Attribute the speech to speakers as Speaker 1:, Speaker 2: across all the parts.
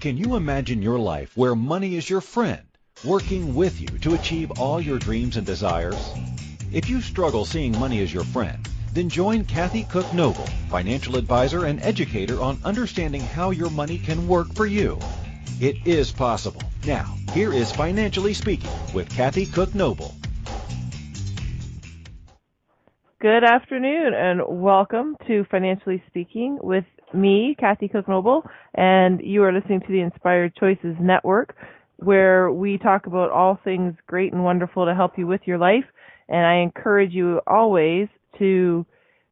Speaker 1: Can you imagine your life where money is your friend, working with you to achieve all your dreams and desires? If you struggle seeing money as your friend, then join Kathy Cook Noble, financial advisor and educator on understanding how your money can work for you. It is possible. Now, here is Financially Speaking with Kathy Cook Noble.
Speaker 2: Good afternoon and welcome to Financially Speaking with me, Kathy Cook Noble, and you are listening to the Inspired Choices Network, where we talk about all things great and wonderful to help you with your life. And I encourage you always to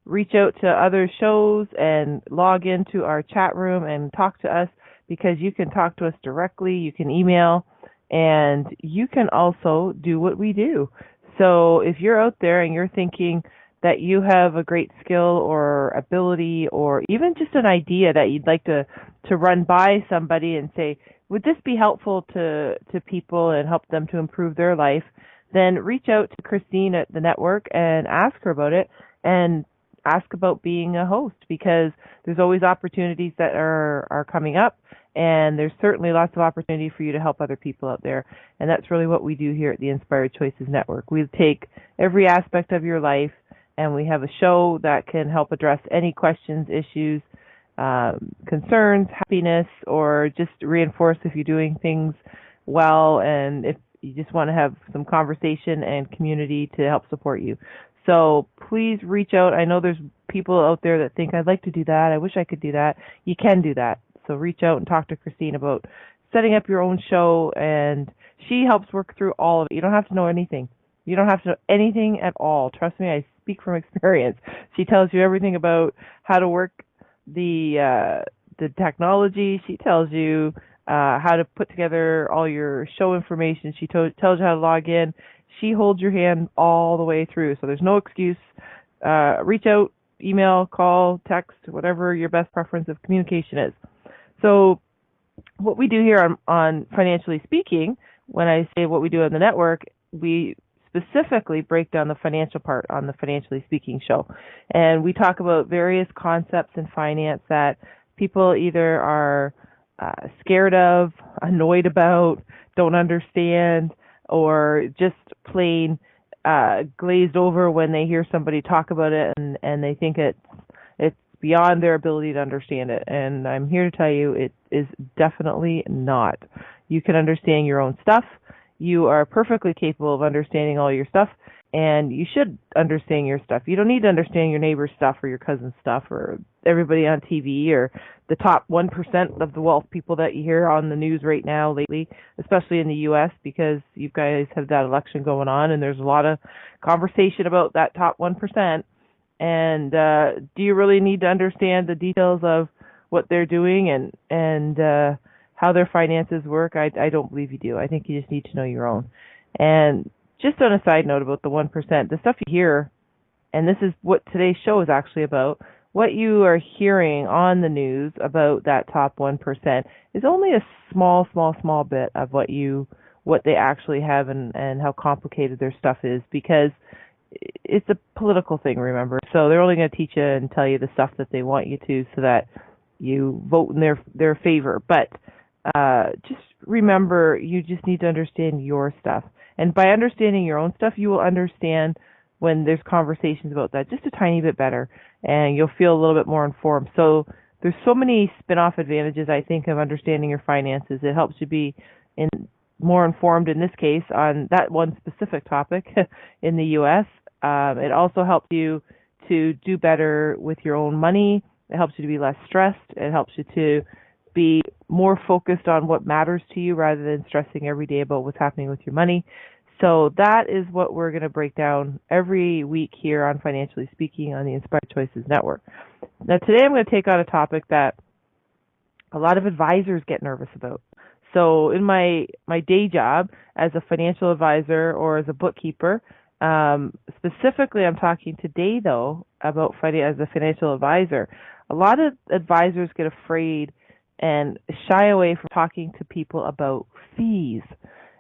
Speaker 2: reach out to other shows and log into our chat room and talk to us, because you can talk to us directly, you can email, and you can also do what we do. So if you're out there and you're thinking that you have a great skill or ability or even just an idea that you'd like to run by somebody and say, would this be helpful to people and help them to improve their life, then reach out to Christine at the network and ask her about it and ask about being a host, because there's always opportunities that are coming up, and there's certainly lots of opportunity for you to help other people out there. And that's really what we do here at the Inspired Choices Network. We take every aspect of your life, and we have a show that can help address any questions, issues, concerns, happiness, or just reinforce if you're doing things well, and if you just want to have some conversation and community to help support you. So please reach out. I know there's people out there that think, I'd like to do that, I wish I could do that. You can do that. So reach out and talk to Christine about setting up your own show, and she helps work through all of it. You don't have to know anything. You don't have to know anything at all. Trust me, I speak from experience. She tells you everything about how to work the technology. She tells you how to put together all your show information. She tells you how to log in. She holds your hand all the way through, so there's no excuse. Reach out, email, call, text, whatever your best preference of communication is. So what we do here on Financially Speaking, when I say what we do on the network, we specifically break down the financial part on the Financially Speaking show. And we talk about various concepts in finance that people either are scared of, annoyed about, don't understand, or just plain glazed over when they hear somebody talk about it, and they think it's beyond their ability to understand it. And I'm here to tell you it is definitely not. You can understand your own stuff. You are perfectly capable of understanding all your stuff, and you should understand your stuff. You don't need to understand your neighbor's stuff or your cousin's stuff or everybody on TV or the top 1% of the wealth people that you hear on the news right now lately, especially in the U.S., because you guys have that election going on, and there's a lot of conversation about that top 1%. And do you really need to understand the details of what they're doing and how their finances work? I don't believe you do. I think you just need to know your own. And just on a side note about the 1%, the stuff you hear, and this is what today's show is actually about, what you are hearing on the news about that top 1% is only a small bit of what they actually have and how complicated their stuff is, because it's a political thing, remember. So they're only going to teach you and tell you the stuff that they want you to, so that you vote in their favor. But just remember, you just need to understand your stuff. And by understanding your own stuff, you will understand when there's conversations about that just a tiny bit better, and you'll feel a little bit more informed. So there's so many spin-off advantages, I think, of understanding your finances. It helps you be more informed, in this case, on that one specific topic in the U.S. It also helps you to do better with your own money. It helps you to be less stressed. It helps you to be more focused on what matters to you rather than stressing every day about what's happening with your money. So that is what we're going to break down every week here on Financially Speaking on the Inspired Choices Network. Now today I'm going to take on a topic that a lot of advisors get nervous about. So in my day job as a financial advisor or as a bookkeeper, specifically I'm talking today though about as a financial advisor. A lot of advisors get afraid and shy away from talking to people about fees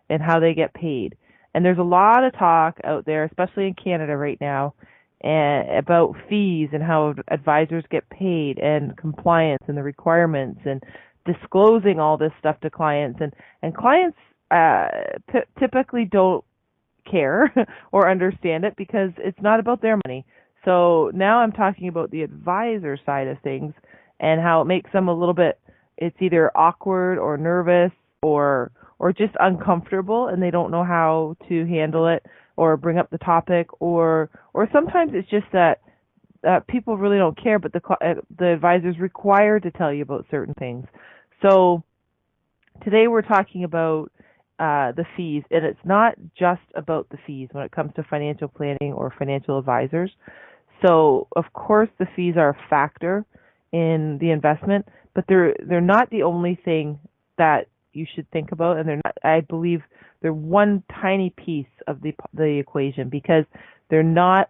Speaker 2: and how they get paid. And there's a lot of talk out there, especially in Canada right now, about fees and how advisors get paid and compliance and the requirements and disclosing all this stuff to clients, and clients typically don't care or understand it because it's not about their money. So now I'm talking about the advisor side of things and how it makes them a little bit, it's either awkward or nervous or just uncomfortable, and they don't know how to handle it or bring up the topic, or sometimes it's just that people really don't care, but the advisor's required to tell you about certain things. So today we're talking about the fees, and it's not just about the fees when it comes to financial planning or financial advisors. So of course the fees are a factor in the investment, but they're not the only thing that you should think about, and they're not, I believe they're one tiny piece of the equation, because they're not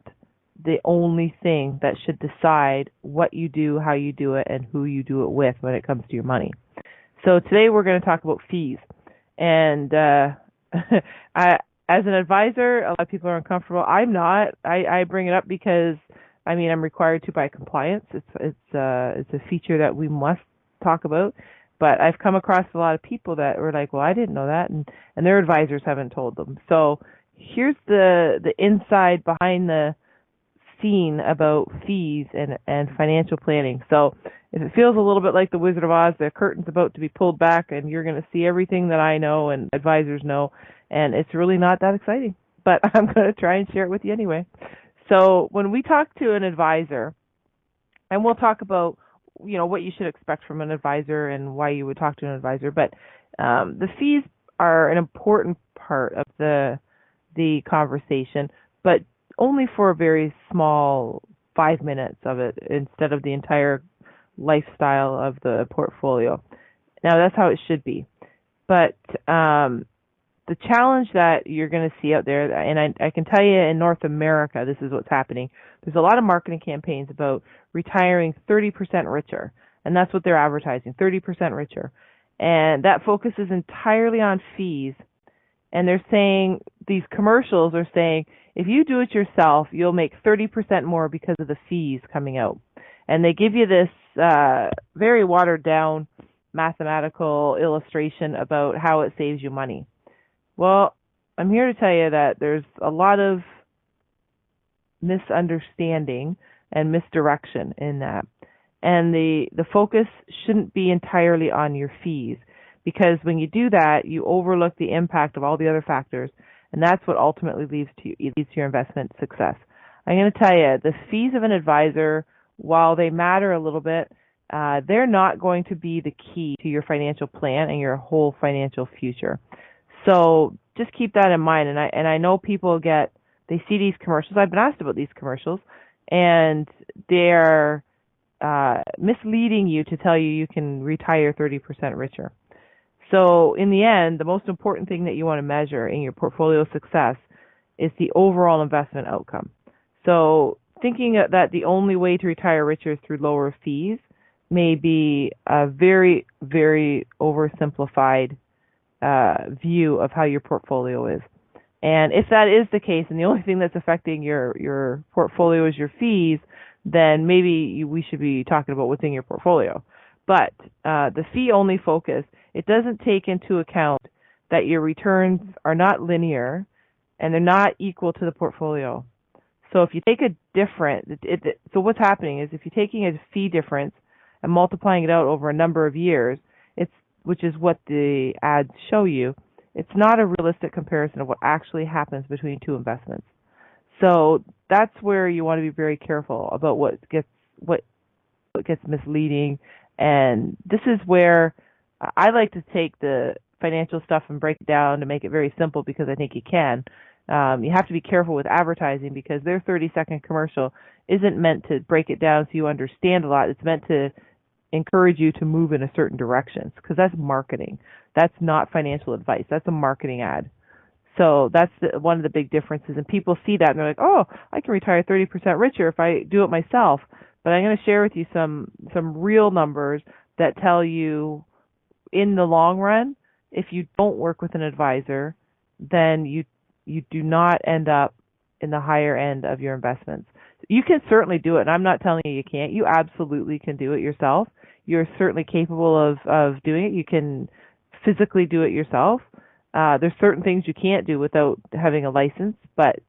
Speaker 2: the only thing that should decide what you do, how you do it, and who you do it with when it comes to your money. So today we're going to talk about fees. And as an advisor, a lot of people are uncomfortable. I'm not. I bring it up because I'm required to by compliance. It's a feature that we must talk about. But I've come across a lot of people that were like, well, I didn't know that, and their advisors haven't told them. So here's the inside behind the scene about fees and financial planning. So if it feels a little bit like the Wizard of Oz, the curtain's about to be pulled back and you're going to see everything that I know and advisors know, and it's really not that exciting. But I'm going to try and share it with you anyway. So when we talk to an advisor, and we'll talk about what you should expect from an advisor and why you would talk to an advisor, but the fees are an important part of the conversation, but only for a very small 5 minutes of it instead of the entire lifestyle of the portfolio. Now that's how it should be, but the challenge that you're going to see out there, and I can tell you in North America, this is what's happening. There's a lot of marketing campaigns about retiring 30% richer, and that's what they're advertising, 30% richer. And that focuses entirely on fees. And they're saying, these commercials are saying, if you do it yourself, you'll make 30% more because of the fees coming out. And they give you this very watered down mathematical illustration about how it saves you money. Well, I'm here to tell you that there's a lot of misunderstanding and misdirection in that. And the focus shouldn't be entirely on your fees, because when you do that, you overlook the impact of all the other factors, and that's what ultimately leads to your investment success. I'm going to tell you, the fees of an advisor, while they matter a little bit, they're not going to be the key to your financial plan and your whole financial future. So just keep that in mind. And I know people they see these commercials. I've been asked about these commercials, and they're misleading you to tell you can retire 30% richer. So in the end, the most important thing that you want to measure in your portfolio success is the overall investment outcome. So thinking that the only way to retire richer is through lower fees may be a very, very oversimplified view of how your portfolio is. And if that is the case, and the only thing that's affecting your portfolio is your fees, then maybe we should be talking about what's in your portfolio. But the fee-only focus, it doesn't take into account that your returns are not linear and they're not equal to the portfolio. So if you take so what's happening is if you're taking a fee difference and multiplying it out over a number of years, which is what the ads show you, it's not a realistic comparison of what actually happens between two investments. So that's where you want to be very careful about what gets misleading. And this is where I like to take the financial stuff and break it down to make it very simple, because I think you can. You have to be careful with advertising, because their 30-second commercial isn't meant to break it down so you understand a lot. It's meant to encourage you to move in a certain direction, because that's marketing. That's not financial advice. That's a marketing ad. So that's one of the big differences. And people see that and they're like, oh, I can retire 30% richer if I do it myself. But I'm going to share with you some real numbers that tell you in the long run, if you don't work with an advisor, then you do not end up in the higher end of your investments. You can certainly do it, and I'm not telling you can't. You absolutely can do it yourself. you're certainly capable of doing it. You can physically do it yourself. There's certain things you can't do without having a license, but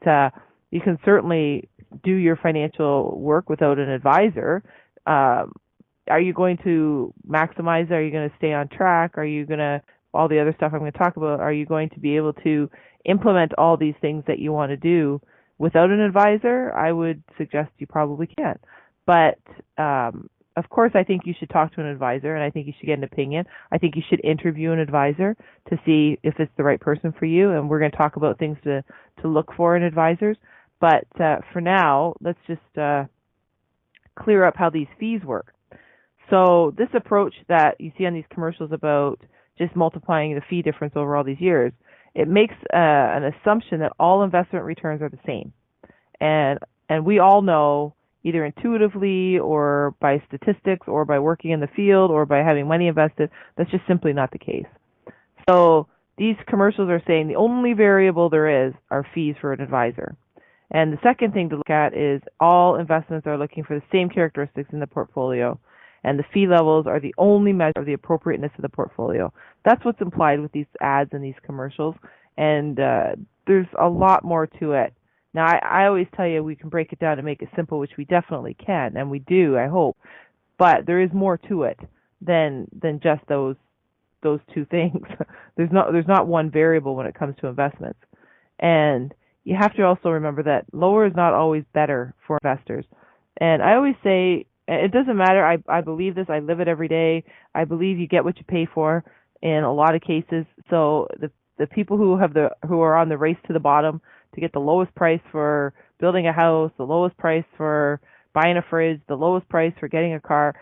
Speaker 2: you can certainly do your financial work without an advisor. Are you going to maximize? Are you going to stay on track? Are you going to, all the other stuff I'm going to talk about, are you going to be able to implement all these things that you want to do without an advisor? I would suggest you probably can't. But of course, I think you should talk to an advisor, and I think you should get an opinion. I think you should interview an advisor to see if it's the right person for you. And we're going to talk about things to look for in advisors. But for now, let's just clear up how these fees work. So this approach that you see on these commercials about just multiplying the fee difference over all these years, it makes an assumption that all investment returns are the same. And we all know, either intuitively or by statistics or by working in the field or by having money invested, that's just simply not the case. So these commercials are saying the only variable there is are fees for an advisor. And the second thing to look at is all investments are looking for the same characteristics in the portfolio, and the fee levels are the only measure of the appropriateness of the portfolio. That's what's implied with these ads and these commercials, and there's a lot more to it. Now, I always tell you we can break it down and make it simple, which we definitely can, and we do, I hope. But there is more to it than just those two things. There's not one variable when it comes to investments. And you have to also remember that lower is not always better for investors. And I always say, it doesn't matter. I believe this. I live it every day. I believe you get what you pay for in a lot of cases. So the people who are on the race to the bottom to get the lowest price for building a house, the lowest price for buying a fridge, the lowest price for getting a car,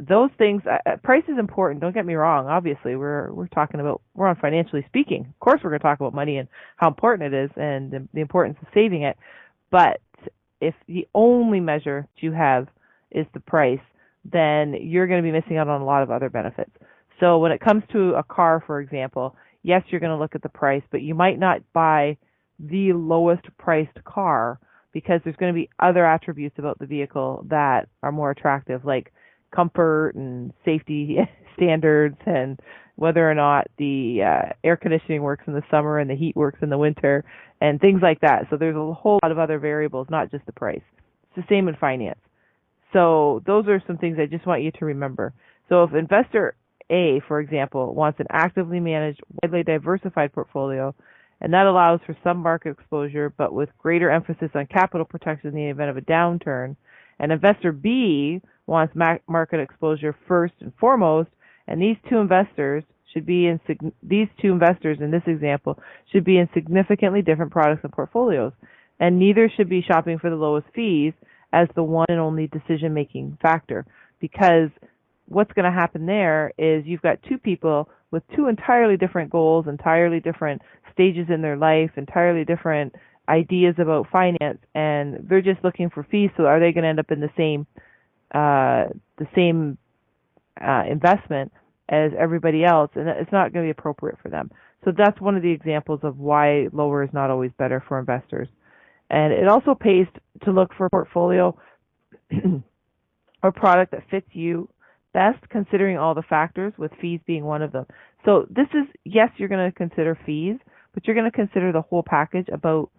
Speaker 2: those things, price is important. Don't get me wrong. Obviously, we're on Financially Speaking. Of course, we're going to talk about money and how important it is and the importance of saving it. But if the only measure you have is the price, then you're going to be missing out on a lot of other benefits. So when it comes to a car, for example, yes, you're going to look at the price, but you might not buy the lowest priced car because there's going to be other attributes about the vehicle that are more attractive, like comfort and safety standards and whether or not the air conditioning works in the summer and the heat works in the winter and things like that. So there's a whole lot of other variables, not just the price. It's the same in finance. So those are some things I just want you to remember. So if investor A, for example, wants an actively managed, widely diversified portfolio, and that allows for some market exposure, but with greater emphasis on capital protection in the event of a downturn. And investor B wants market exposure first and foremost, and these two investors in this example should be in significantly different products and portfolios, and neither should be shopping for the lowest fees as the one and only decision-making factor, because what's going to happen there is you've got two people with two entirely different goals, entirely different stages in their life, entirely different ideas about finance, and they're just looking for fees. So are they going to end up in the same investment as everybody else? And it's not going to be appropriate for them. So that's one of the examples of why lower is not always better for investors. And it also pays to look for a portfolio or product that fits you best, considering all the factors, with fees being one of them. So this is, yes, you're going to consider fees, but you're going to consider the whole package about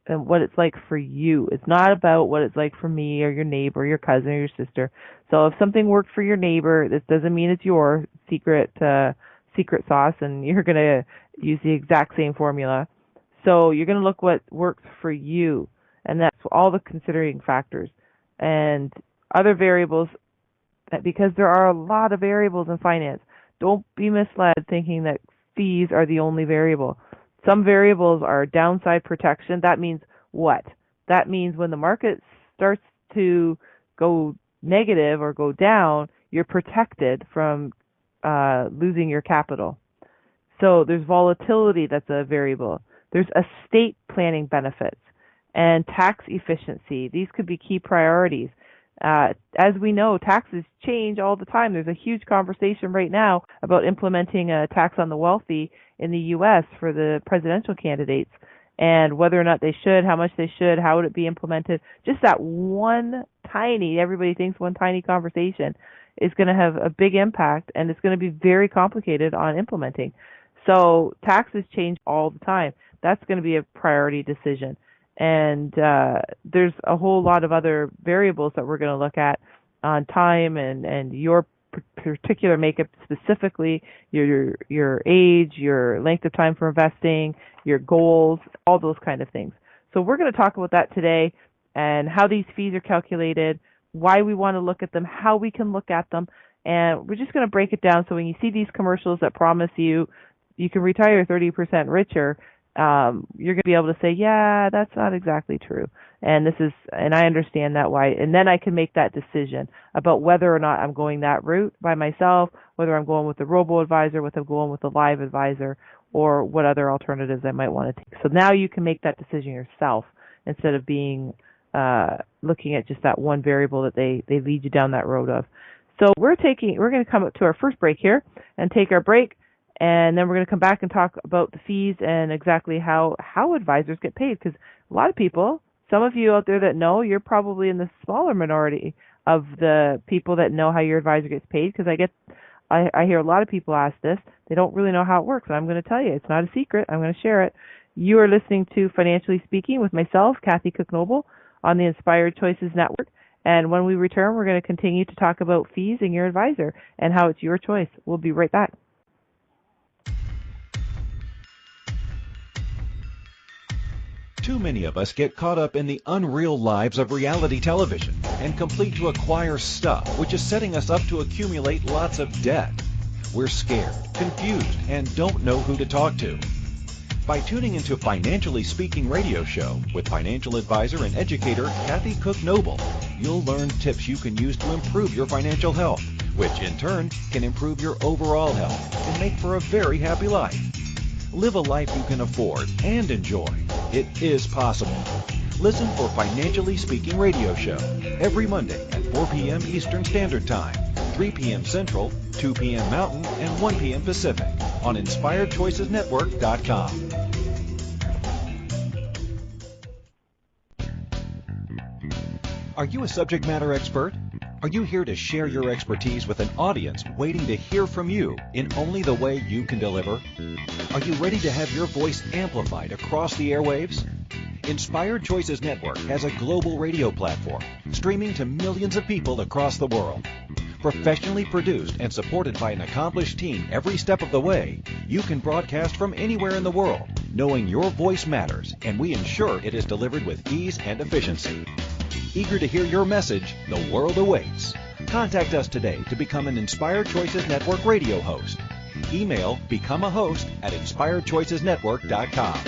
Speaker 2: what it's like for you. It's not about what it's like for me or your neighbor or your cousin or your sister. So if something worked for your neighbor, this doesn't mean it's your secret sauce and you're going to use the exact same formula. So you're going to look what works for you, and that's all the considering factors. And other variables, because there are a lot of variables in finance, don't be misled thinking that fees are the only variable. Some variables are downside protection. That means what? That means when the market starts to go negative or go down, you're protected from losing your capital. So there's volatility, that's a variable. There's estate planning benefits and tax efficiency. These could be key priorities. As we know, taxes change all the time. There's a huge conversation right now about implementing a tax on the wealthy in the U.S. for the presidential candidates, and whether or not they should, how much they should, how would it be implemented. Just that everybody thinks one tiny conversation is going to have a big impact, and it's going to be very complicated on implementing. So taxes change all the time. That's going to be a priority decision. And there's a whole lot of other variables that we're going to look at on time and your particular makeup, specifically your age, your length of time for investing, your goals, all those kind of things. So we're going to talk about that today and how these fees are calculated, why we want to look at them, how we can look at them, and we're just going to break it down so when you see these commercials that promise you can retire 30% richer, you're going to be able to say, yeah, that's not exactly true. And I understand that why. And then I can make that decision about whether or not I'm going that route by myself, whether I'm going with the robo-advisor, whether I'm going with the live advisor, or what other alternatives I might want to take. So now you can make that decision yourself instead of being looking at just that one variable that they lead you down that road of. So we're going to come up to our first break here and take our break. And then we're going to come back and talk about the fees and exactly how advisors get paid. Because a lot of people, some of you out there that know, you're probably in the smaller minority of the people that know how your advisor gets paid. Because I hear a lot of people ask this. They don't really know how it works. And I'm going to tell you, it's not a secret. I'm going to share it. You are listening to Financially Speaking with myself, Kathy Cook Noble, on the Inspired Choices Network. And when we return, we're going to continue to talk about fees and your advisor and how it's your choice. We'll be right back.
Speaker 1: Too many of us get caught up in the unreal lives of reality television and complete to acquire stuff, which is setting us up to accumulate lots of debt. We're scared, confused, and don't know who to talk to. By tuning into Financially Speaking radio show with financial advisor and educator Kathy Cook Noble, you'll learn tips you can use to improve your financial health, which in turn can improve your overall health and make for a very happy life. Live a life you can afford and enjoy. It is possible. Listen for Financially Speaking radio show every Monday at 4 p.m. Eastern Standard Time, 3 p.m. Central, 2 p.m. Mountain, and 1 p.m. Pacific on InspiredChoicesNetwork.com. Are you a subject matter expert? Are you here to share your expertise with an audience waiting to hear from you in only the way you can deliver? Are you ready to have your voice amplified across the airwaves? Inspired Choices Network has a global radio platform streaming to millions of people across the world. Professionally produced and supported by an accomplished team every step of the way, you can broadcast from anywhere in the world, knowing your voice matters, and we ensure it is delivered with ease and efficiency. Eager to hear your message, the world awaits. Contact us today to become an Inspired Choices Network radio host. Email becomeahost@inspiredchoicesnetwork.com.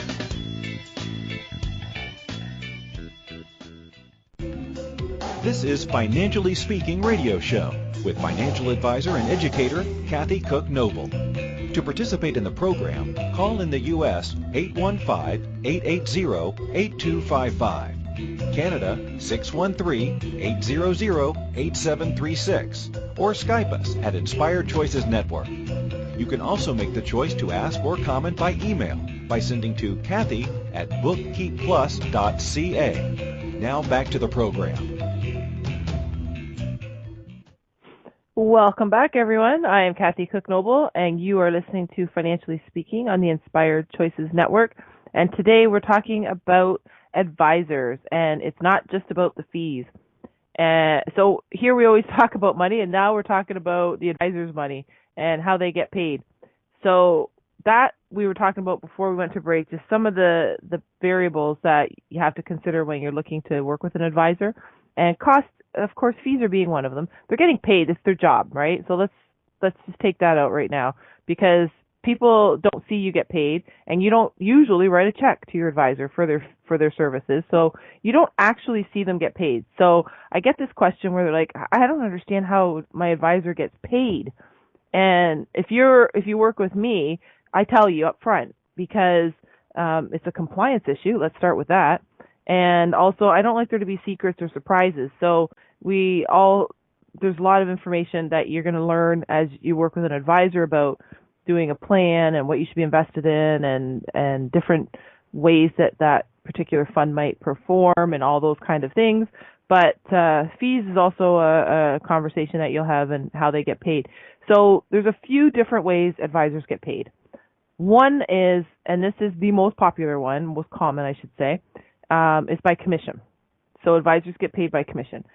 Speaker 1: This is Financially Speaking radio show with financial advisor and educator Kathy Cook Noble. To participate in the program, call in the U.S. 815-880-8255. Canada 613-800-8736 or Skype us at Inspired Choices Network. You can also make the choice to ask or comment by email by sending to Kathy@bookkeepplus.ca. Now back to the program.
Speaker 2: Welcome back, everyone. I am Kathy Cook Noble, and you are listening to Financially Speaking on the Inspired Choices Network. And today we're talking about advisors, and it's not just about the fees. So here we always talk about money, and now we're talking about the advisor's money and how they get paid. So that we were talking about before we went to break, just some of the variables that you have to consider when you're looking to work with an advisor. And cost, of course, fees are being one of them. They're getting paid. It's their job, right? So let's just take that out right now, because people don't see you get paid, and you don't usually write a check to your advisor for their services, so you don't actually see them get paid. So I get this question where they're like, I don't understand how my advisor gets paid. And if you work with me, I tell you up front, because it's a compliance issue. Let's start with that. And also, I don't like there to be secrets or surprises. So there's a lot of information that you're going to learn as you work with an advisor about doing a plan and what you should be invested in, and different ways that particular fund might perform and all those kind of things. But fees is also a conversation that you'll have and how they get paid. So there's a few different ways advisors get paid. One is, and this is the most popular one, most common I should say, is by commission. So advisors get paid by commission.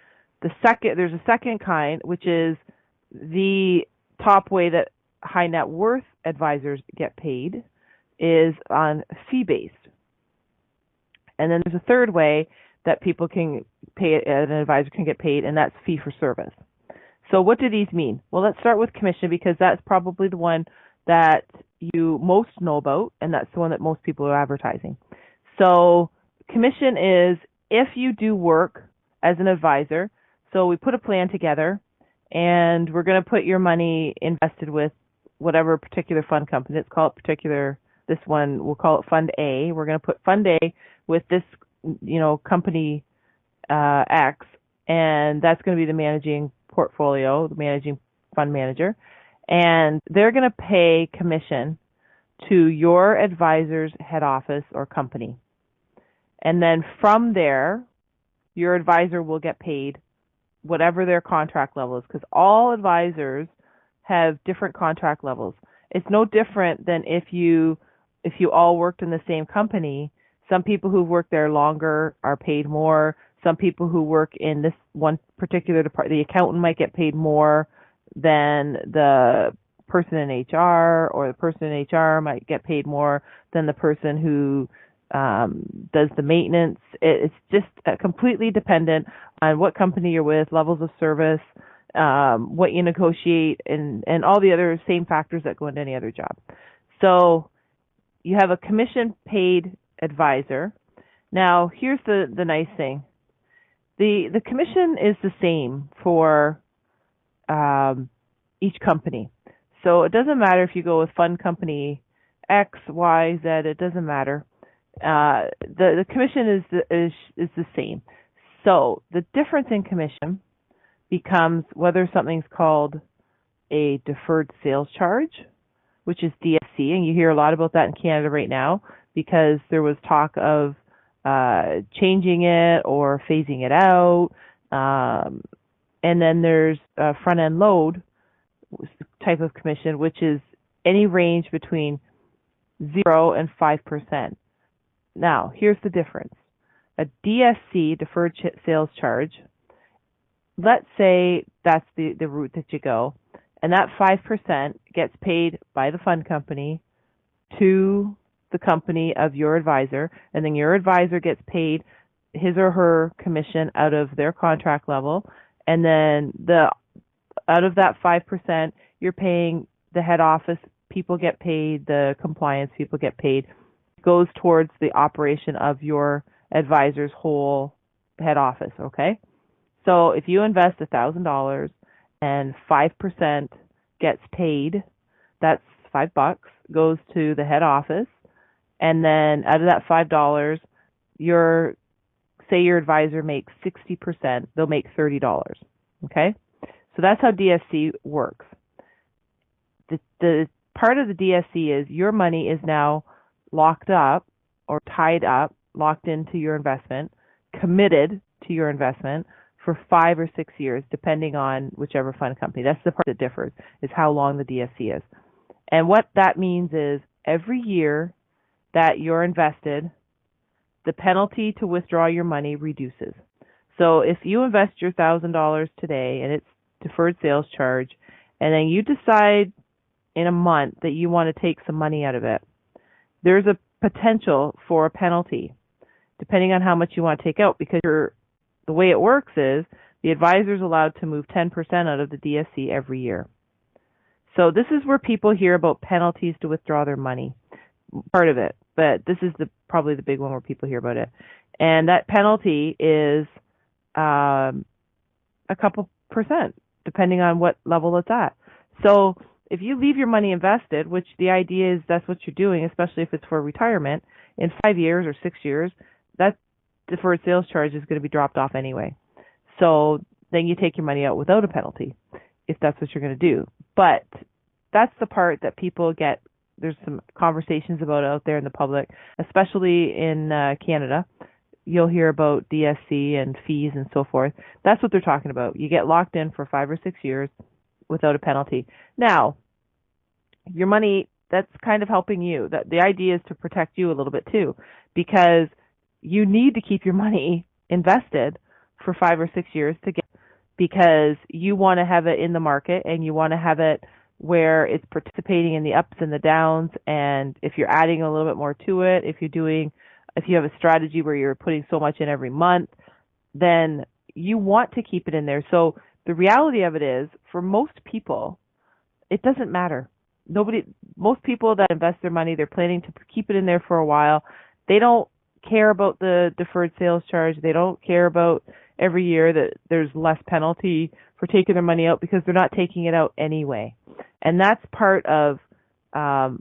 Speaker 2: There's a second kind, which is the top way that high net worth advisors get paid, is on fee based. And then there's a third way that people can pay, an advisor can get paid, and that's fee for service. So what do these mean? Well, let's start with commission, because that's probably the one that you most know about, and that's the one that most people are advertising. So commission is if you do work as an advisor. So we put a plan together, and we're going to put your money invested with whatever particular fund company. Let's call it particular. This one, we'll call it Fund A. We're going to put Fund A with this, company X, and that's going to be the managing portfolio, the managing fund manager, and they're going to pay commission to your advisor's head office or company. And then from there, your advisor will get paid whatever their contract level is, because all advisors have different contract levels. It's no different than if you all worked in the same company. Some people who've worked there longer are paid more. Some people who work in this one particular department, the accountant might get paid more than the person in HR, or the person in HR might get paid more than the person who does the maintenance. It's just completely dependent on what company you're with, levels of service, what you negotiate, and all the other same factors that go into any other job. So you have a commission paid advisor. Now, here's the nice thing. The commission is the same for each company. So it doesn't matter if you go with fund company X, Y, Z, it doesn't matter. The commission is the same. So the difference in commission becomes whether something's called a deferred sales charge, which is DSC, and you hear a lot about that in Canada right now because there was talk of changing it or phasing it out. And then there's front-end load type of commission, which is any range between 0 and 5%. Now, here's the difference. A DSC, deferred sales charge, let's say that's the route that you go, and that 5% gets paid by the fund company to the company of your advisor, and then your advisor gets paid his or her commission out of their contract level, and then out of that 5%, you're paying the head office people get paid, the compliance people get paid. It goes towards the operation of your advisor's whole head office, okay? So if you invest $1,000 and 5% gets paid, that's $5, goes to the head office, and then out of that $5, say your advisor makes 60%, they'll make $30, okay? So that's how DSC works. The part of the DSC is your money is now locked up or tied up, locked into your investment, committed to your investment for 5 or 6 years, depending on whichever fund company. That's the part that differs, is how long the DSC is. And what that means is every year that you're invested, the penalty to withdraw your money reduces. So if you invest your $1,000 today and it's deferred sales charge, and then you decide in a month that you want to take some money out of it, there's a potential for a penalty depending on how much you want to take out, because the way it works is the advisor is allowed to move 10% out of the DSC every year. So this is where people hear about penalties to withdraw their money, part of it, but this is probably the big one where people hear about it. And that penalty is a couple percent, depending on what level it's at. So if you leave your money invested, which the idea is that's what you're doing, especially if it's for retirement, in 5 years or 6 years, that deferred sales charge is going to be dropped off anyway. So then you take your money out without a penalty, if that's what you're going to do. But that's the part that people get. There's some conversations about out there in the public, especially in Canada. you'll hear about DSC and fees and so forth. That's what they're talking about. You get locked in for 5 or 6 years without a penalty. Now, your money, that's kind of helping you. The idea is to protect you a little bit too, because you need to keep your money invested for 5 or 6 years to get, because you want to have it in the market and you want to have it where it's participating in the ups and the downs. And if you're adding a little bit more to it, if you have a strategy where you're putting so much in every month, then you want to keep it in there. So the reality of it is, for most people, it doesn't matter. Most people that invest their money, they're planning to keep it in there for a while. They don't care about the deferred sales charge. They don't care about every year that there's less penalty for taking their money out, because they're not taking it out anyway. And that's part of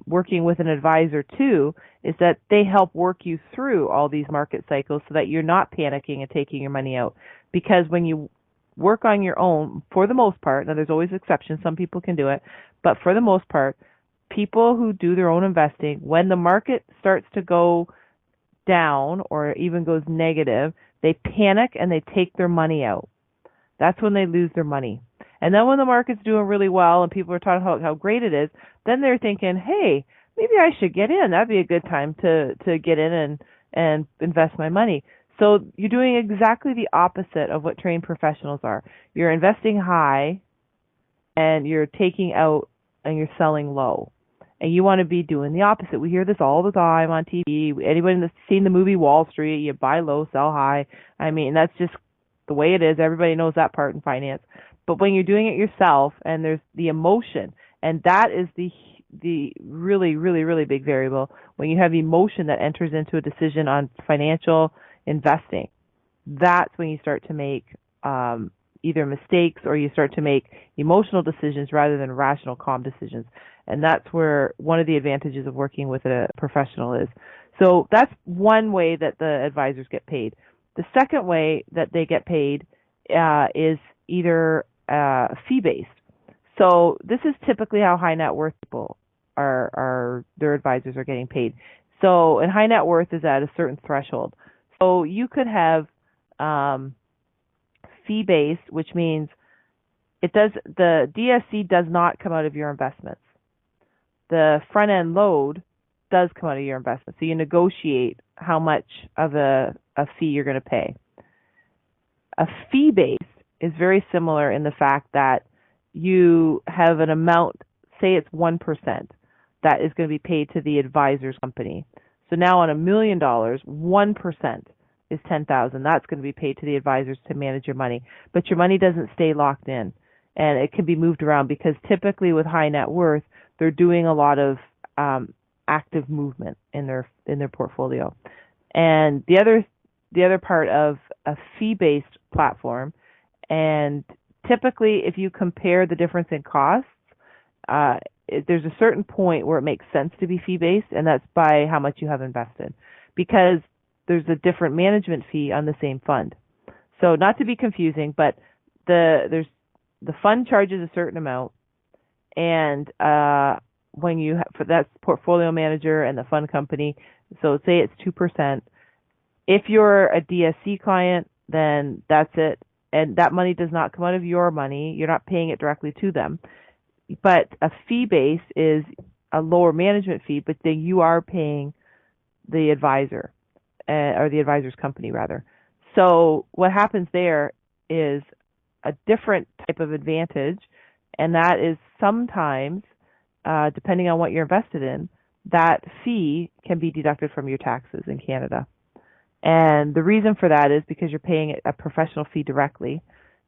Speaker 2: working with an advisor too, is that they help work you through all these market cycles so that you're not panicking and taking your money out. Because when you work on your own, for the most part, now there's always exceptions, some people can do it, but for the most part, people who do their own investing, when the market starts to go down or even goes negative, they panic and they take their money out. That's when they lose their money. And then when the market's doing really well and people are talking about how great it is, then they're thinking, hey, maybe I should get in. That'd be a good time to get in and invest my money. So you're doing exactly the opposite of what trained professionals are. You're investing high and you're taking out and you're selling low. And you want to be doing the opposite. We hear this all the time on TV. Anybody that's seen the movie Wall Street, you buy low, sell high. I mean, that's just the way it is. Everybody knows that part in finance. But when you're doing it yourself, and there's the emotion, and that is the really, really, really big variable. When you have emotion that enters into a decision on financial investing, that's when you start to make either mistakes, or you start to make emotional decisions rather than rational, calm decisions. And that's where one of the advantages of working with a professional is. So that's one way that the advisors get paid. The second way that they get paid is either fee-based. So this is typically how high net worth people are their advisors are getting paid. So, and high net worth is at a certain threshold. So you could have fee-based, which means the DSC does not come out of your investments. The front-end load does come out of your investment. So you negotiate how much of a fee you're going to pay. A fee-based is very similar in the fact that you have an amount, say it's 1%, that is going to be paid to the advisor's company. So now on $1 million, 1% is $10,000. That's going to be paid to the advisors to manage your money. But your money doesn't stay locked in, and it can be moved around, because typically with high net worth, they're doing a lot of active movement in their portfolio. And the other part of a fee-based platform, and typically if you compare the difference in costs, there's a certain point where it makes sense to be fee-based, and that's by how much you have invested, because there's a different management fee on the same fund. So not to be confusing, but the fund charges a certain amount, and when you for that portfolio manager and the fund company, so say it's 2%. If you're a DSC client, then that's it, and that money does not come out of your money. You're not paying it directly to them. But a fee base is a lower management fee, but then you are paying the advisor, or the advisor's company rather. So what happens there is a different type of advantage, and that is sometimes, depending on what you're invested in, that fee can be deducted from your taxes in Canada. And the reason for that is because you're paying a professional fee directly,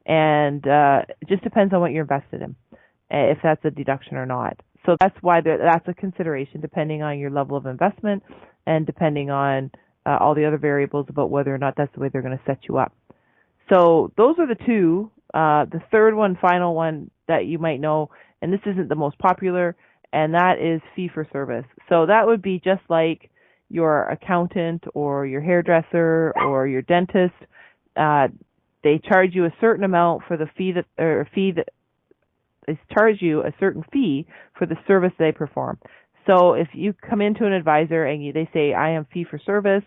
Speaker 2: and it just depends on what you're invested in, if that's a deduction or not. So that's why that's a consideration, depending on your level of investment and depending on all the other variables about whether or not that's the way they're going to set you up. So those are the two. The third one, final one that you might know, and this isn't the most popular, and that is fee for service. So that would be just like your accountant or your hairdresser or your dentist. They charge you a certain amount for the fee they charge you a certain fee for the service they perform. So if you come into an advisor and they say, I am fee for service,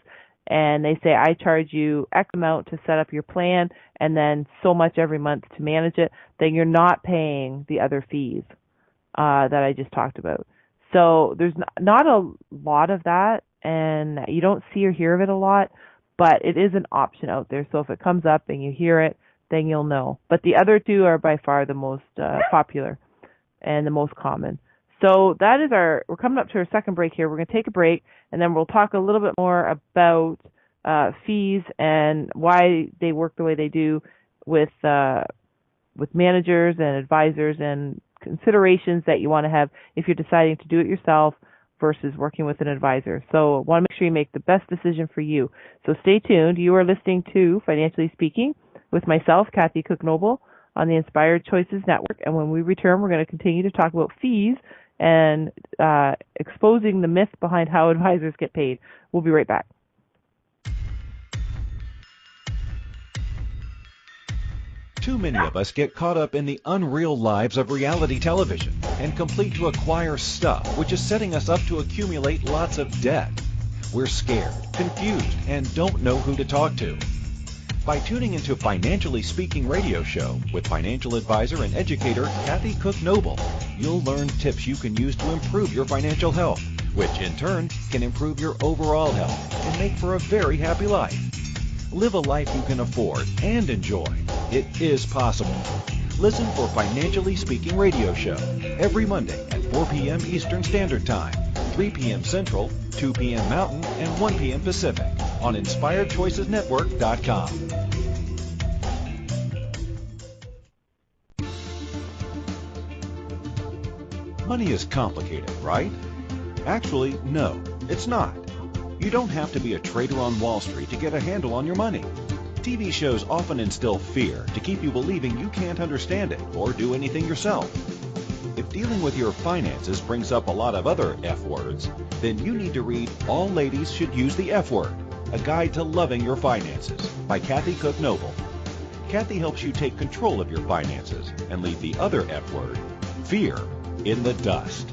Speaker 2: and they say, I charge you X amount to set up your plan and then so much every month to manage it, then you're not paying the other fees that I just talked about. So there's not a lot of that, and you don't see or hear of it a lot, but it is an option out there. So if it comes up and you hear it, then you'll know. But the other two are by far the most popular and the most common. So that is we're coming up to our second break here. We're going to take a break, and then we'll talk a little bit more about fees and why they work the way they do with managers and advisors, and considerations that you want to have if you're deciding to do it yourself versus working with an advisor. So I want to make sure you make the best decision for you. So stay tuned. You are listening to Financially Speaking with myself, Kathy Cook Noble, on the Inspired Choices Network. And when we return, we're going to continue to talk about fees and exposing the myth behind how advisors get paid. We'll be right back.
Speaker 1: Too many of us get caught up in the unreal lives of reality television and complete to acquire stuff, which is setting us up to accumulate lots of debt. We're scared, confused, and don't know who to talk to. By tuning into Financially Speaking radio show with financial advisor and educator Kathy Cook Noble, you'll learn tips you can use to improve your financial health, which in turn can improve your overall health and make for a very happy life. Live a life you can afford and enjoy. It is possible. Listen for Financially Speaking radio show every Monday at 4 p.m. Eastern Standard Time, 3 p.m. Central, 2 p.m. Mountain, and 1 p.m. Pacific on InspiredChoicesNetwork.com. Money is complicated, right? Actually, no, it's not. You don't have to be a trader on Wall Street to get a handle on your money. TV shows often instill fear to keep you believing you can't understand it or do anything yourself. If dealing with your finances brings up a lot of other F words, then you need to read All Ladies Should Use the F Word, A Guide to Loving Your Finances by Kathy Cook Noble. Kathy helps you take control of your finances and leave the other F word, fear, in the dust.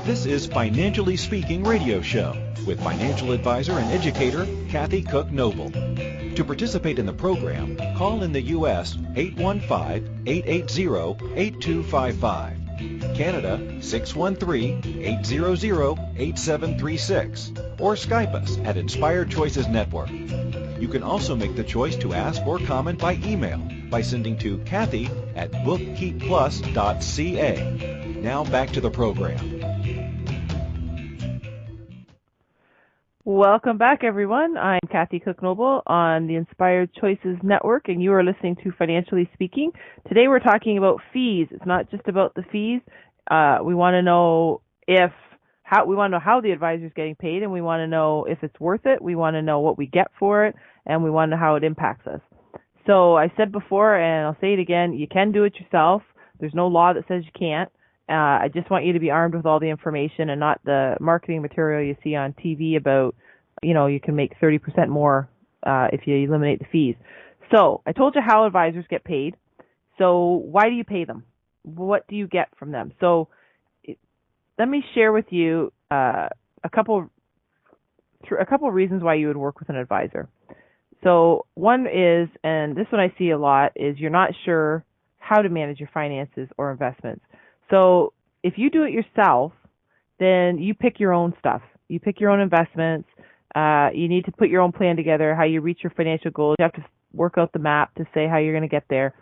Speaker 1: This is Financially Speaking radio show with financial advisor and educator Kathy Cook Noble. To participate in the program, call in the U.S. 815-880-8255, Canada 613-800-8736, or Skype us at Inspired Choices Network. You can also make the choice to ask or comment by email by sending to Kathy at bookkeepplus.ca. Now back to the program.
Speaker 2: Welcome back, everyone. I'm Kathy Cook Noble on the Inspired Choices Network, and you are listening to Financially Speaking. Today we're talking about fees. It's not just about the fees. We want to know how the advisor is getting paid, and we want to know if it's worth it. We want to know what we get for it, and we want to know how it impacts us. So I said before, and I'll say it again, you can do it yourself. There's no law that says you can't. I just want you to be armed with all the information and not the marketing material you see on TV about, you can make 30% more if you eliminate the fees. So I told you how advisors get paid. So why do you pay them? What do you get from them? So let me share with you a couple reasons why you would work with an advisor. So one is, and this one I see a lot, is you're not sure how to manage your finances or investments. So if you do it yourself, then you pick your own stuff. You pick your own investments. You need to put your own plan together, how you reach your financial goals. You have to work out the map to say how you're going to get there.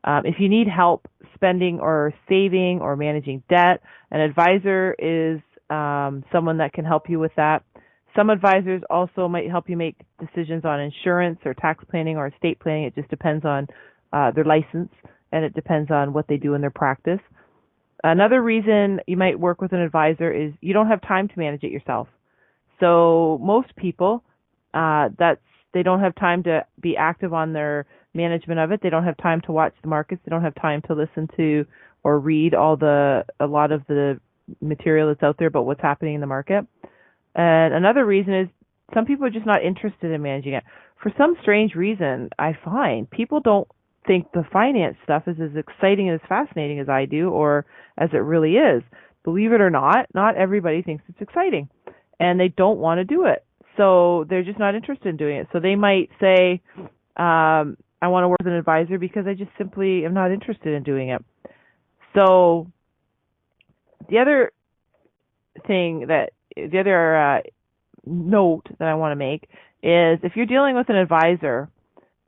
Speaker 2: If you need help spending or saving or managing debt, an advisor is someone that can help you with that. Some advisors also might help you make decisions on insurance or tax planning or estate planning. It just depends on their license, and it depends on what they do in their practice. Another reason you might work with an advisor is you don't have time to manage it yourself. So most people, they don't have time to be active on their management of it. They don't have time to watch the markets. They don't have time to listen to or read a lot of the material that's out there about what's happening in the market. And another reason is some people are just not interested in managing it. For some strange reason, I find people don't think the finance stuff is as exciting and as fascinating as I do, or as it really is. believe it or not everybody thinks it's exciting, and they don't want to do it. So they're just not interested in doing it. So they might say, I want to work with an advisor because I just simply am not interested in doing it. So the other note that I want to make is if you're dealing with an advisor,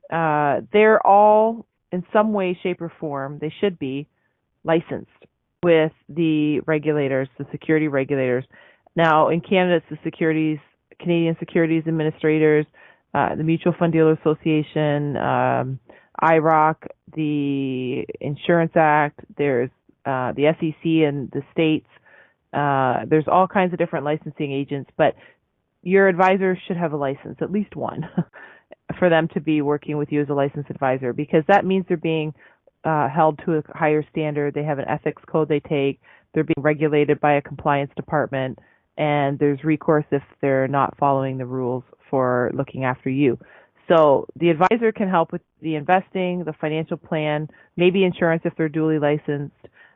Speaker 2: they're all in some way, shape, or form, they should be licensed with the regulators, the security regulators. Now, in Canada, it's the Canadian Securities Administrators, the Mutual Fund Dealer Association, IROC, the Insurance Act, there's the SEC in the states. There's all kinds of different licensing agents, but your advisor should have a license, at least one, for them to be working with you as a licensed advisor, because that means they're being held to a higher standard. They have an ethics code they take. They're being regulated by a compliance department, and there's recourse if they're not following the rules for looking after you. So the advisor can help with the investing, the financial plan, maybe insurance if they're duly licensed,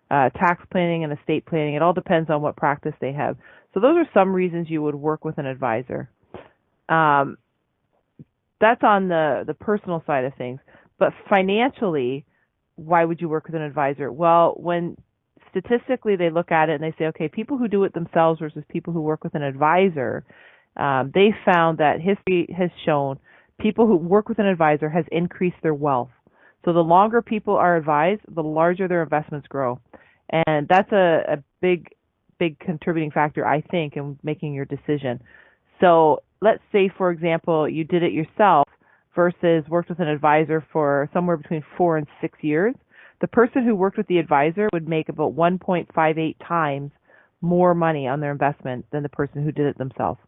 Speaker 2: tax planning and estate planning. It all depends on what practice they have. So those are some reasons you would work with an advisor. That's on the personal side of things. But financially, why would you work with an advisor? Well, when statistically they look at it and they say, okay, people who do it themselves versus people who work with an advisor, they found that history has shown people who work with an advisor has increased their wealth. So the longer people are advised, the larger their investments grow. And that's a big contributing factor, I think, in making your decision. So let's say, for example, you did it yourself versus worked with an advisor for somewhere between 4 and 6 years. The person who worked with the advisor would make about 1.58 times more money on their investment than the person who did it themselves.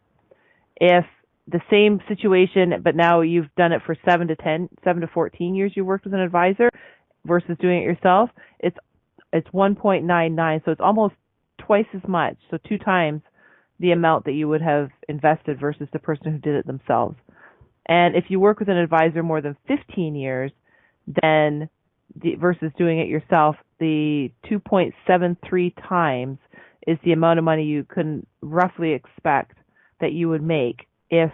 Speaker 2: If the same situation, but now you've done it for 7 to 14 years, you worked with an advisor versus doing it yourself, it's 1.99, so it's almost twice as much, so 2 times the amount that you would have invested versus the person who did it themselves. And if you work with an advisor more than 15 years, then versus doing it yourself, the 2.73 times is the amount of money you can roughly expect that you would make if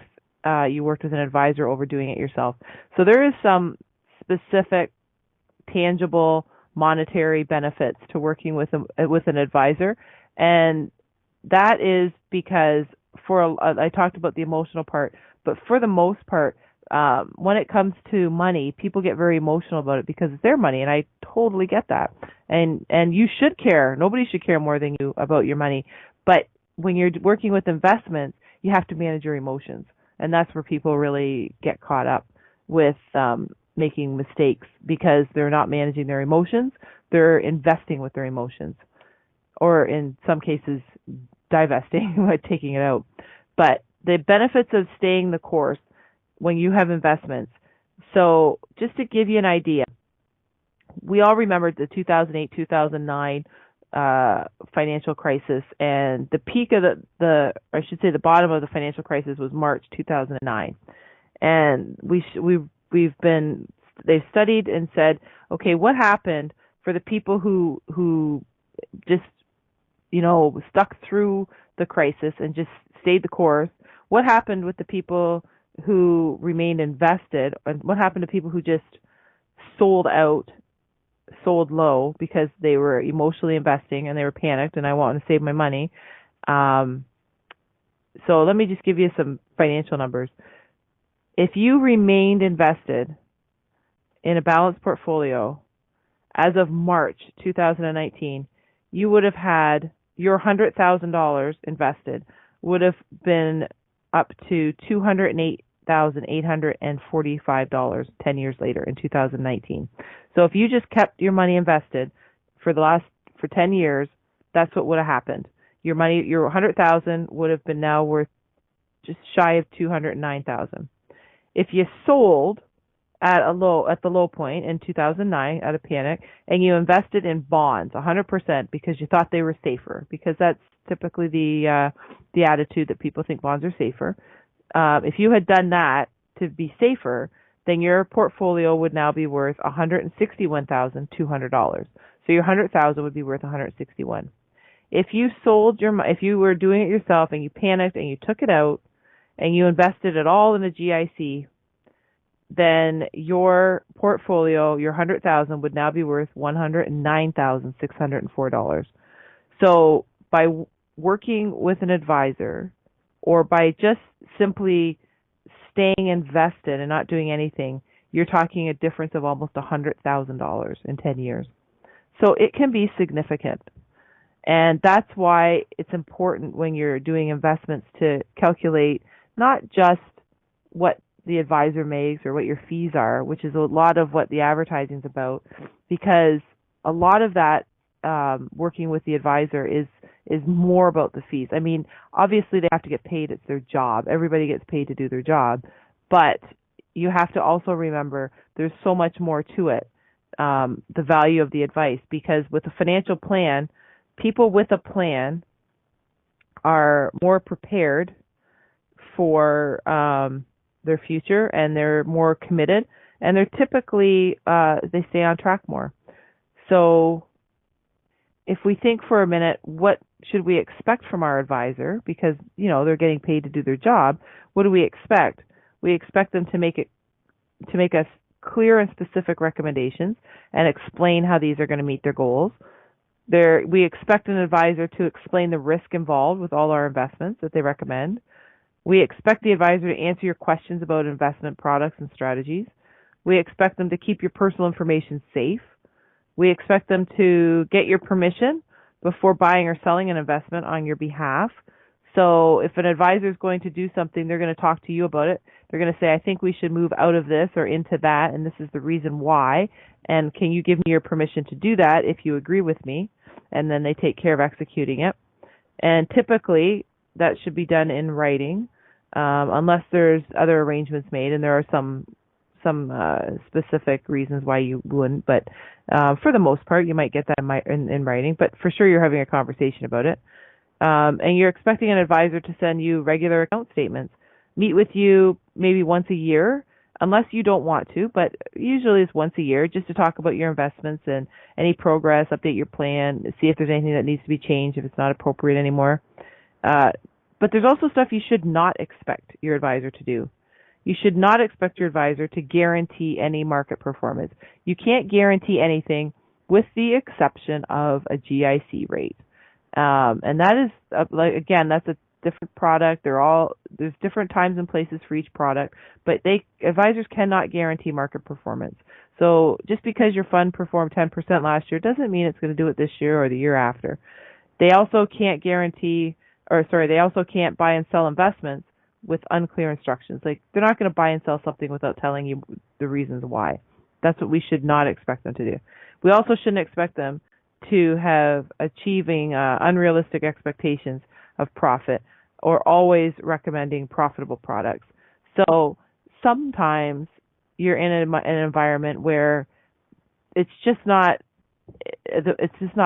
Speaker 2: you worked with an advisor over doing it yourself. So there is some specific, tangible, monetary benefits to working with an advisor, and that is because I talked about the emotional part, but for the most part, when it comes to money, people get very emotional about it because it's their money, and I totally get that. And you should care. Nobody should care more than you about your money. But when you're working with investments, you have to manage your emotions, and that's where people really get caught up with making mistakes because they're not managing their emotions. They're investing with their emotions, or in some cases, divesting by taking it out. But the benefits of staying the course when you have investments. So just to give you an idea, we all remember the 2008-2009 financial crisis, and the peak of the bottom of the financial crisis was March 2009. And they've studied and said, okay, what happened for the people who just stuck through the crisis and just stayed the course? What happened with the people who remained invested, and what happened to people who just sold low because they were emotionally investing and they were panicked and I want to save my money? So let me just give you some financial numbers. If you remained invested in a balanced portfolio as of March 2019, you would have had your $100,000 invested would have been up to $208,845 10 years later in 2019. So if you just kept your money invested for 10 years, that's what would have happened. Your money, your $100,000 would have been now worth just shy of $209,000. If you sold at the low point in 2009 out of panic, and you invested in bonds 100% because you thought they were safer, because that's typically the attitude that people think bonds are safer. If you had done that to be safer, then your portfolio would now be worth $161,200. So your $100,000 would be worth $161,000. If you sold if you were doing it yourself and you panicked and you took it out and you invested it all in a GIC, then your portfolio, your 100,000, would now be worth $109,604. So by working with an advisor, or by just simply staying invested and not doing anything, you're talking a difference of almost $100,000 in 10 years. So it can be significant. And that's why it's important when you're doing investments to calculate not just what the advisor makes or what your fees are, which is a lot of what the advertising is about, because a lot of that working with the advisor is more about the fees. I mean, obviously they have to get paid. It's their job. Everybody gets paid to do their job. But you have to also remember there's so much more to it, the value of the advice, because with a financial plan, people with a plan are more prepared for their future, and they're more committed, and they're typically they stay on track more. So if we think for a minute, what should we expect from our advisor? Because, you know, they're getting paid to do their job. What do we expect? We expect them to make us clear and specific recommendations and explain how these are going to meet their goals. We expect an advisor to explain the risk involved with all our investments that they recommend. We expect the advisor to answer your questions about investment products and strategies. We expect them to keep your personal information safe. We expect them to get your permission before buying or selling an investment on your behalf. So if an advisor is going to do something, they're going to talk to you about it. They're going to say, I think we should move out of this or into that, and this is the reason why. And can you give me your permission to do that if you agree with me? And then they take care of executing it. And typically, that should be done in writing, unless there's other arrangements made, and there are some specific reasons why you wouldn't. But for the most part, you might get that in writing. But for sure, you're having a conversation about it. And you're expecting an advisor to send you regular account statements, meet with you maybe once a year, unless you don't want to, but usually it's once a year, just to talk about your investments and any progress, update your plan, see if there's anything that needs to be changed, if it's not appropriate anymore. But there's also stuff you should not expect your advisor to do. You should not expect your advisor to guarantee any market performance. You can't guarantee anything with the exception of a GIC rate. And that is, again, that's a different product. There's different times and places for each product, but advisors cannot guarantee market performance. So just because your fund performed 10% last year doesn't mean it's going to do it this year or the year after. They also can't they also can't buy and sell investments with unclear instructions. Like, they're not going to buy and sell something without telling you the reasons why. That's what we should not expect them to do. We also shouldn't expect them to have achieving unrealistic expectations of profit or always recommending profitable products. So sometimes you're in an environment where it's just not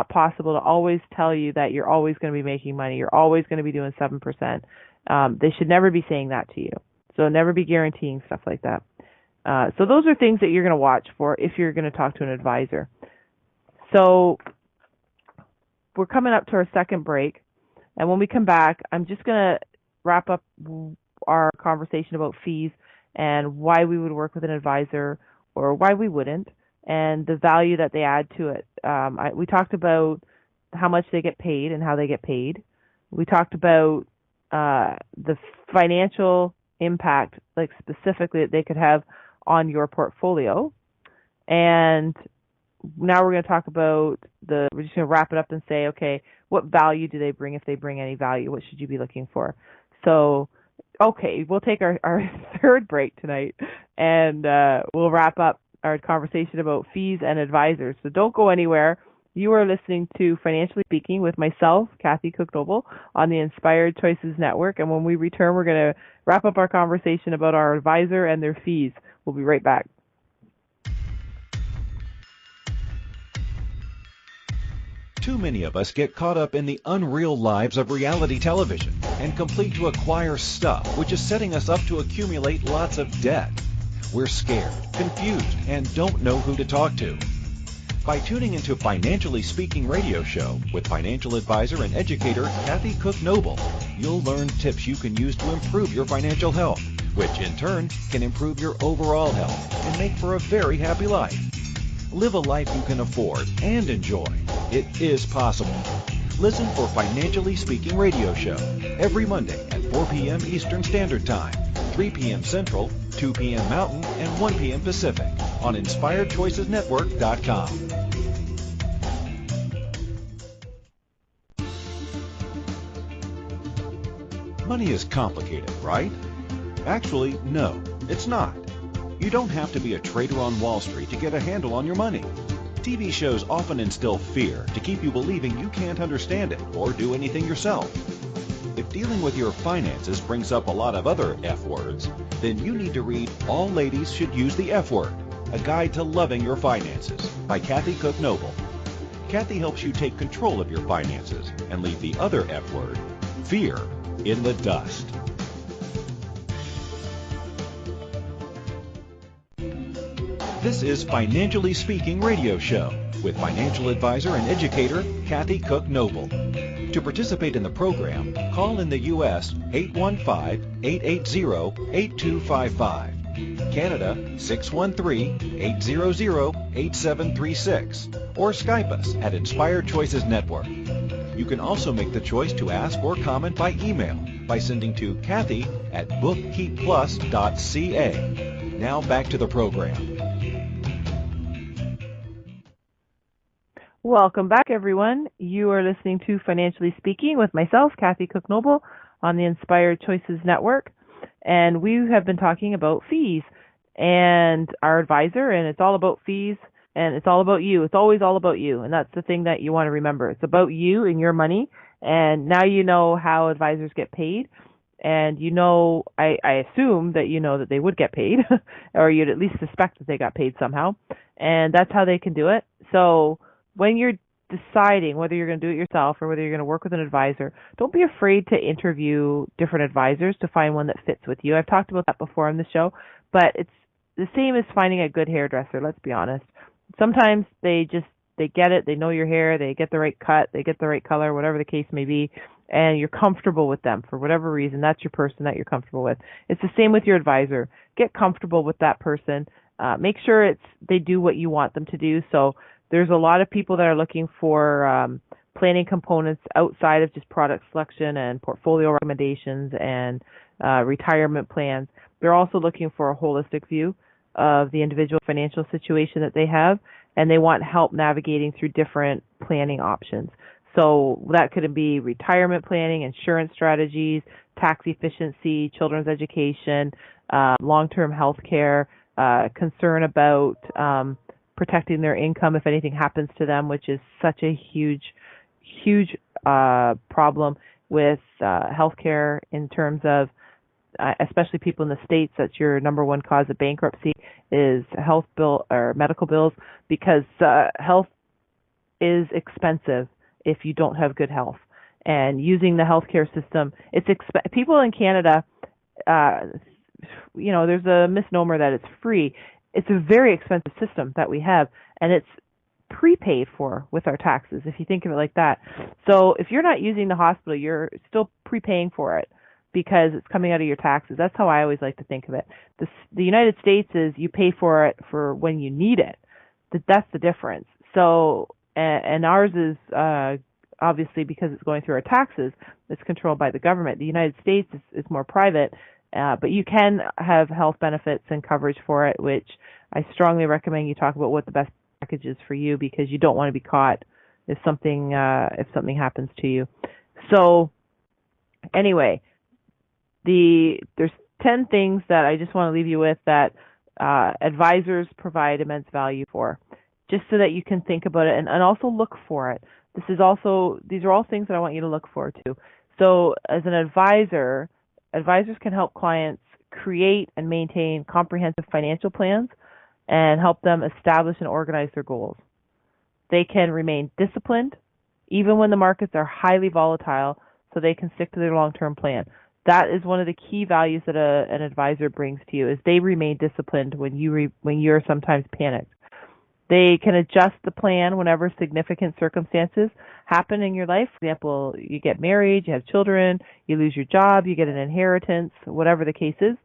Speaker 2: possible to always tell you that you're always going to be making money. You're always going to be doing 7%. They should never be saying that to you. So never be guaranteeing stuff like that. So those are things that you're going to watch for if you're going to talk to an advisor. So we're coming up to our second break. And when we come back, I'm just going to wrap up our conversation about fees and why we would work with an advisor or why we wouldn't, and the value that they add to it. We talked about how much they get paid and how they get paid. We talked about the financial impact, like specifically that they could have on your portfolio. And now we're going to talk about we're just going to wrap it up and say, okay, what value do they bring? If they bring any value, what should you be looking for? So, okay, we'll take our third break tonight, and we'll wrap up our conversation about fees and advisors. So don't go anywhere. You are listening to Financially Speaking with myself, Kathy Cook-Noble, on the Inspired Choices Network. And when we return, we're going to wrap up our conversation about our advisor and their fees. We'll be right back.
Speaker 1: Too many of us get caught up in the unreal lives of reality television and complete to acquire stuff, which is setting us up to accumulate lots of debt. We're scared, confused, and don't know who to talk to. By tuning into Financially Speaking Radio Show with financial advisor and educator Kathy Cook Noble, you'll learn tips you can use to improve your financial health, which in turn can improve your overall health and make for a very happy life. Live a life you can afford and enjoy. It is possible. Listen for Financially Speaking Radio Show every Monday at 4 p.m. Eastern Standard Time, 3 p.m. Central, 2 p.m. Mountain, and 1 p.m. Pacific on InspiredChoicesNetwork.com. Money is complicated, right? Actually, no, it's not. You don't have to be a trader on Wall Street to get a handle on your money. TV shows often instill fear to keep you believing you can't understand it or do anything yourself. If dealing with your finances brings up a lot of other F words, then you need to read All Ladies Should Use the F Word, A Guide to Loving Your Finances by Kathy Cook Noble. Kathy helps you take control of your finances and leave the other F word, fear, in the dust. This is Financially Speaking Radio Show with financial advisor and educator Kathy Cook Noble. To participate in the program, call in the U.S. 815-880-8255, Canada 613-800-8736, or Skype us at Inspired Choices Network. You can also make the choice to ask or comment by email by sending to Kathy at bookkeepplus.ca. Now back to the program.
Speaker 2: Welcome back, everyone. You are listening to Financially Speaking with myself, Kathy Cook Noble, on the Inspired Choices Network. And we have been talking about fees and our advisor, and it's all about fees, and it's all about you. It's always all about you, and that's the thing that you want to remember. It's about you and your money, and now you know how advisors get paid, and you know, I assume that you know that they would get paid, or you'd at least suspect that they got paid somehow, and that's how they can do it. So when you're deciding whether you're going to do it yourself or whether you're going to work with an advisor, don't be afraid to interview different advisors to find one that fits with you. I've talked about that before on the show, but it's the same as finding a good hairdresser, let's be honest. Sometimes they get it, they know your hair, they get the right cut, they get the right color, whatever the case may be, and you're comfortable with them for whatever reason. That's your person that you're comfortable with. It's the same with your advisor. Get comfortable with that person. Make sure they do what you want them to do. So there's a lot of people that are looking for planning components outside of just product selection and portfolio recommendations and retirement plans. They're also looking for a holistic view of the individual financial situation that they have, and they want help navigating through different planning options. So that could be retirement planning, insurance strategies, tax efficiency, children's education, long-term health care, concern about protecting their income if anything happens to them, which is such a huge problem with healthcare in terms of, especially people in the States, that's your number one cause of bankruptcy is health bill or medical bills, because health is expensive if you don't have good health. And using the healthcare system, people in Canada, there's a misnomer that it's free. It's a very expensive system that we have, and it's prepaid for with our taxes, if you think of it like that. So if you're not using the hospital, you're still prepaying for it because it's coming out of your taxes. That's how I always like to think of it. The United States is you pay for it for when you need it. That's the difference. So, and ours is obviously because it's going through our taxes, it's controlled by the government. The United States is more private. But you can have health benefits and coverage for it, which I strongly recommend you talk about what the best package is for you, because you don't want to be caught if something happens to you. So anyway, there's 10 things that I just want to leave you with that advisors provide immense value for, just so that you can think about it and also look for it. These are all things that I want you to look for too. So as an advisor, advisors can help clients create and maintain comprehensive financial plans and help them establish and organize their goals. They can remain disciplined even when the markets are highly volatile, so they can stick to their long-term plan. That is one of the key values that an advisor brings to you, is they remain disciplined when you're sometimes panicked. They can adjust the plan whenever significant circumstances happen in your life. For example, you get married, you have children, you lose your job, you get an inheritance, whatever the case is.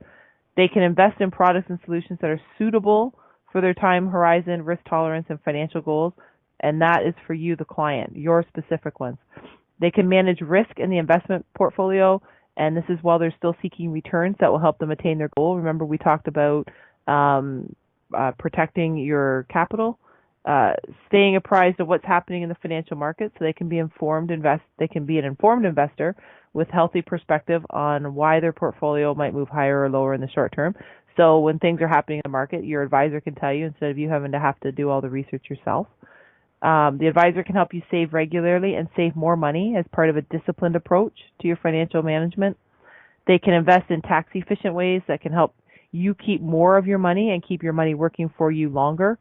Speaker 2: They can invest in products and solutions that are suitable for their time horizon, risk tolerance, and financial goals, and that is for you, the client, your specific ones. They can manage risk in the investment portfolio, and this is while they're still seeking returns that will help them attain their goal. Remember, we talked about protecting your capital, staying apprised of what's happening in the financial market, so they can be They can be an informed investor with healthy perspective on why their portfolio might move higher or lower in the short term. So when things are happening in the market, your advisor can tell you instead of you having to have to do all the research yourself. The advisor can help you save regularly and save more money as part of a disciplined approach to your financial management. They can invest in tax-efficient ways that can help you keep more of your money and keep your money working for you longer.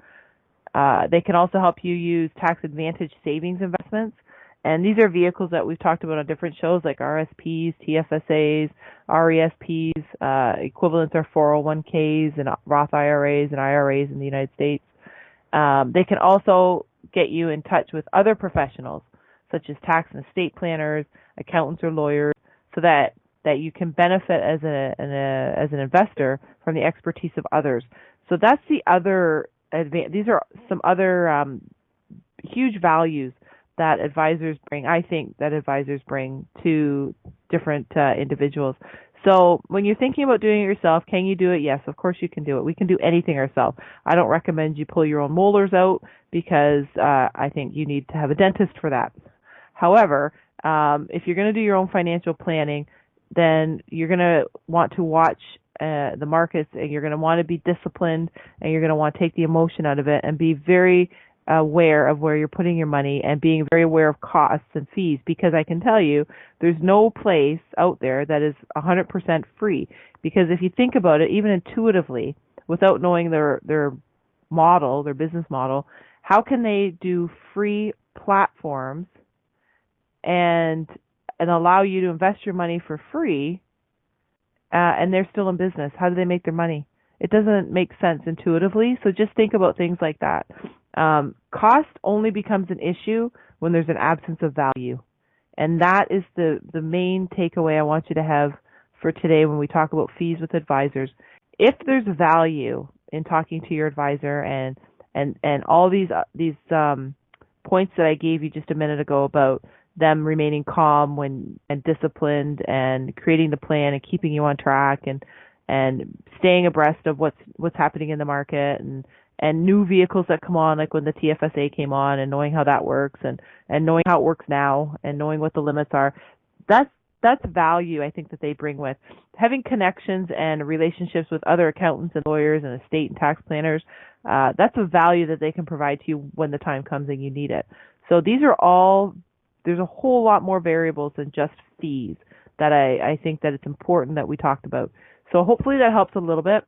Speaker 2: They can also help you use tax-advantaged savings investments. And these are vehicles that we've talked about on different shows like RSPs, TFSAs, RESPs, equivalents are 401ks and Roth IRAs and IRAs in the United States. They can also get you in touch with other professionals such as tax and estate planners, accountants or lawyers, so that you can benefit as an investor from the expertise of others. So that's the other these are some other huge values that advisors bring. I think that advisors bring to different individuals. So when you're thinking about doing it yourself, can you do it? Yes, of course you can do it. We can do anything ourselves. I don't recommend you pull your own molars out because I think you need to have a dentist for that. However, if you're going to do your own financial planning, then you're going to want to watch the markets, and you're going to want to be disciplined, and you're going to want to take the emotion out of it and be very aware of where you're putting your money and being very aware of costs and fees, because I can tell you there's no place out there that is 100% free. Because if you think about it, even intuitively, without knowing their model, their business model, how can they do free platforms and allow you to invest your money for free and they're still in business? How do they make their money? It doesn't make sense intuitively. So just think about things like that. Cost only becomes an issue when there's an absence of value. And that is the main takeaway I want you to have for today when we talk about fees with advisors. If there's value in talking to your advisor and all these points that I gave you just a minute ago about them remaining calm and disciplined and creating the plan and keeping you on track and staying abreast of what's happening in the market and new vehicles that come on, like when the TFSA came on, and knowing how that works and knowing how it works now and knowing what the limits are, that's value I think that they bring with having connections and relationships with other accountants and lawyers and estate and tax planners. That's a value that they can provide to you when the time comes and you need it. So these are all, there's a whole lot more variables than just fees that I think that it's important that we talked about. So hopefully that helps a little bit.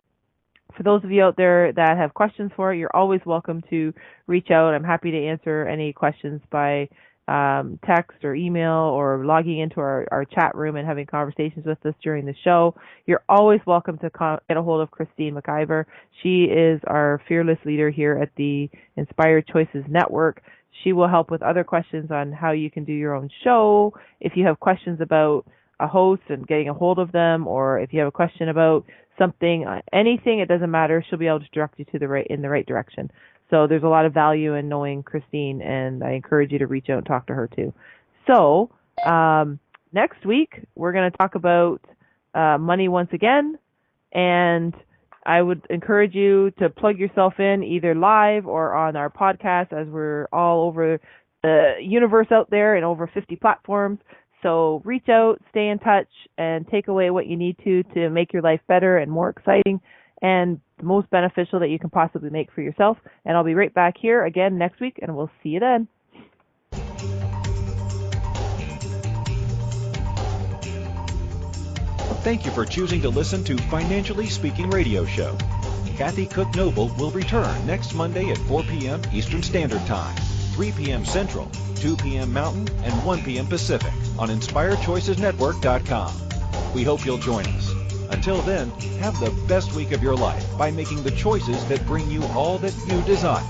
Speaker 2: For those of you out there that have questions for it, you're always welcome to reach out. I'm happy to answer any questions by text or email or logging into our chat room and having conversations with us during the show. You're always welcome to get a hold of Christine McIver. She is our fearless leader here at the Inspired Choices Network. She will help with other questions on how you can do your own show. If you have questions about a host and getting a hold of them, or if you have a question about something, anything, it doesn't matter. She'll be able to direct you to in the right direction. So there's a lot of value in knowing Christine, and I encourage you to reach out and talk to her too. So next week we're going to talk about money once again, and I would encourage you to plug yourself in either live or on our podcast, as we're all over the universe out there in over 50 platforms. So reach out, stay in touch, and take away what you need to make your life better and more exciting and the most beneficial that you can possibly make for yourself. And I'll be right back here again next week, and we'll see you then.
Speaker 1: Thank you for choosing to listen to Financially Speaking Radio Show. Kathy Cook Noble will return next Monday at 4 p.m. Eastern Standard Time, 3 p.m. Central, 2 p.m. Mountain, and 1 p.m. Pacific on InspiredChoicesNetwork.com. We hope you'll join us. Until then, have the best week of your life by making the choices that bring you all that you desire.